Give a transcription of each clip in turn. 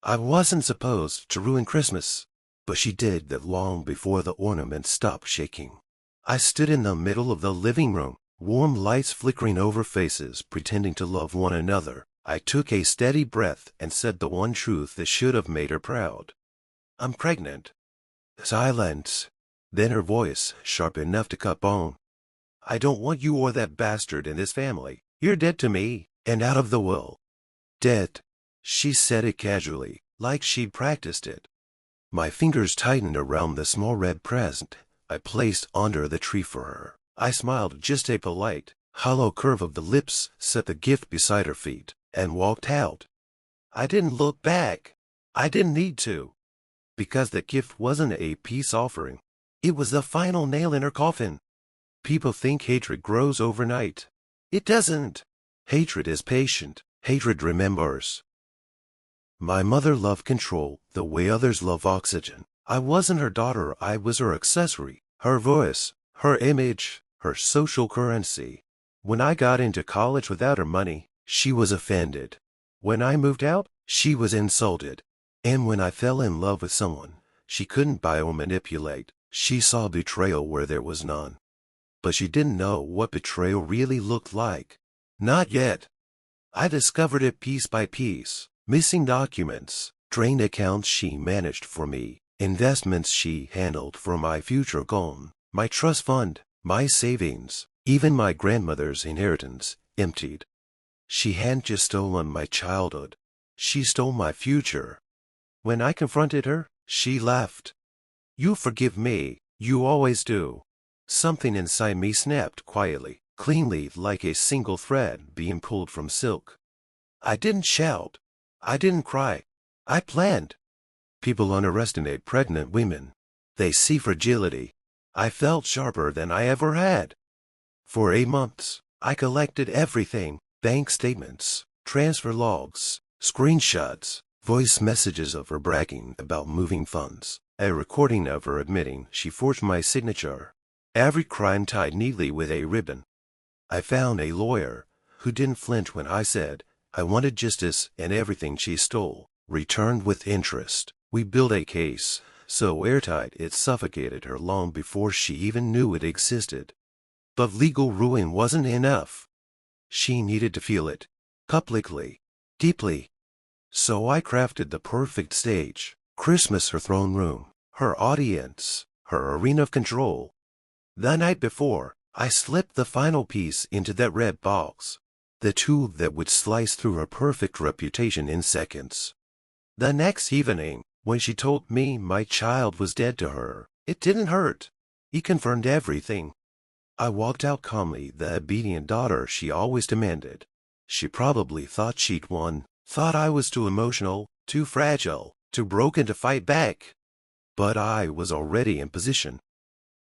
I wasn't supposed to ruin Christmas, but she did that long before the ornaments stopped shaking. I stood in the middle of the living room, warm lights flickering over faces pretending to love one another. I took a steady breath and said the one truth that should have made her proud. I'm pregnant. Silence. Then her voice, sharp enough to cut bone. I don't want you or that bastard in this family. You're dead to me, and out of the will. Dead. She said it casually, like she'd practiced it. My fingers tightened around the small red present I placed under the tree for her. I smiled, just a polite, hollow curve of the lips, set the gift beside her feet, and walked out. I didn't look back. I didn't need to. Because the gift wasn't a peace offering. It was the final nail in her coffin. People think hatred grows overnight. It doesn't. Hatred is patient. Hatred remembers. My mother loved control the way others love oxygen. I wasn't her daughter, I was her accessory, her voice, her image, her social currency. When I got into college without her money, she was offended. When I moved out, she was insulted. And when I fell in love with someone she couldn't buy or manipulate, she saw betrayal where there was none. But she didn't know what betrayal really looked like. Not yet. I discovered it piece by piece. Missing documents, drained accounts she managed for me, investments she handled for my future gone, my trust fund, my savings, even my grandmother's inheritance, emptied. She hadn't just stolen my childhood. She stole my future. When I confronted her, she laughed. You forgive me, you always do. Something inside me snapped quietly, cleanly, like a single thread being pulled from silk. I didn't shout. I didn't cry. I planned. People underestimate pregnant women. They see fragility. I felt sharper than I ever had. For 8 months, I collected everything: bank statements, transfer logs, screenshots, voice messages of her bragging about moving funds, a recording of her admitting she forged my signature. Every crime tied neatly with a ribbon. I found a lawyer who didn't flinch when I said I wanted justice, and everything she stole returned with interest. We built a case so airtight it suffocated her long before she even knew it existed. But legal ruin wasn't enough. She needed to feel it, publicly, deeply. So I crafted the perfect stage. Christmas, her throne room, her audience, her arena of control. The night before, I slipped the final piece into that red box. The tool that would slice through her perfect reputation in seconds. The next evening, when she told me my child was dead to her, it didn't hurt. It confirmed everything. I walked out calmly, the obedient daughter she always demanded. She probably thought she'd won, thought I was too emotional, too fragile, too broken to fight back. But I was already in position.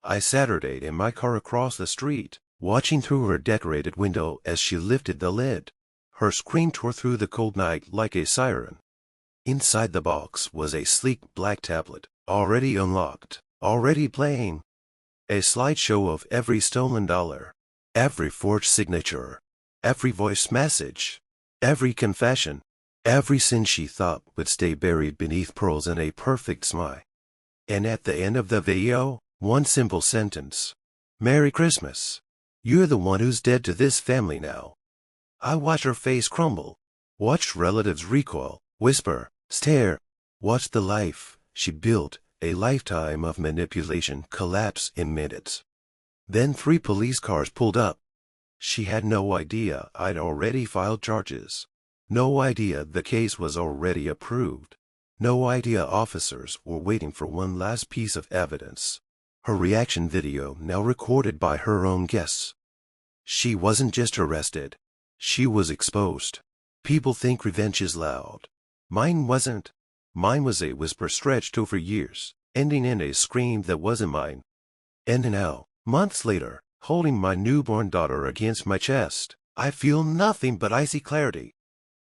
I Saturdayed in my car across the street, watching through her decorated window as she lifted the lid. Her scream tore through the cold night like a siren. Inside the box was a sleek black tablet, already unlocked, already playing. A slideshow of every stolen dollar, every forged signature, every voice message, every confession, every sin she thought would stay buried beneath pearls in a perfect smile. And at the end of the video, one simple sentence: Merry Christmas. You're the one who's dead to this family now. I watched her face crumble, watched relatives recoil, whisper, stare, watched the life she built, a lifetime of manipulation, collapse in minutes. Then 3 police cars pulled up. She had no idea I'd already filed charges. No idea the case was already approved. No idea officers were waiting for one last piece of evidence. Her reaction video now recorded by her own guests. She wasn't just arrested. She was exposed. People think revenge is loud. Mine wasn't. Mine was a whisper stretched over years, ending in a scream that wasn't mine. And now, months later, holding my newborn daughter against my chest, I feel nothing but icy clarity.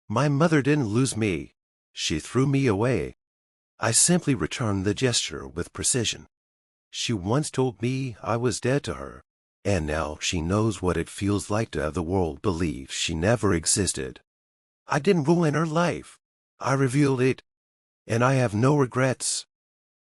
My mother didn't lose me. She threw me away. I simply returned the gesture with precision. She once told me I was dead to her, and now she knows what it feels like to have the world believe she never existed. I didn't ruin her life. I revealed it. And I have no regrets.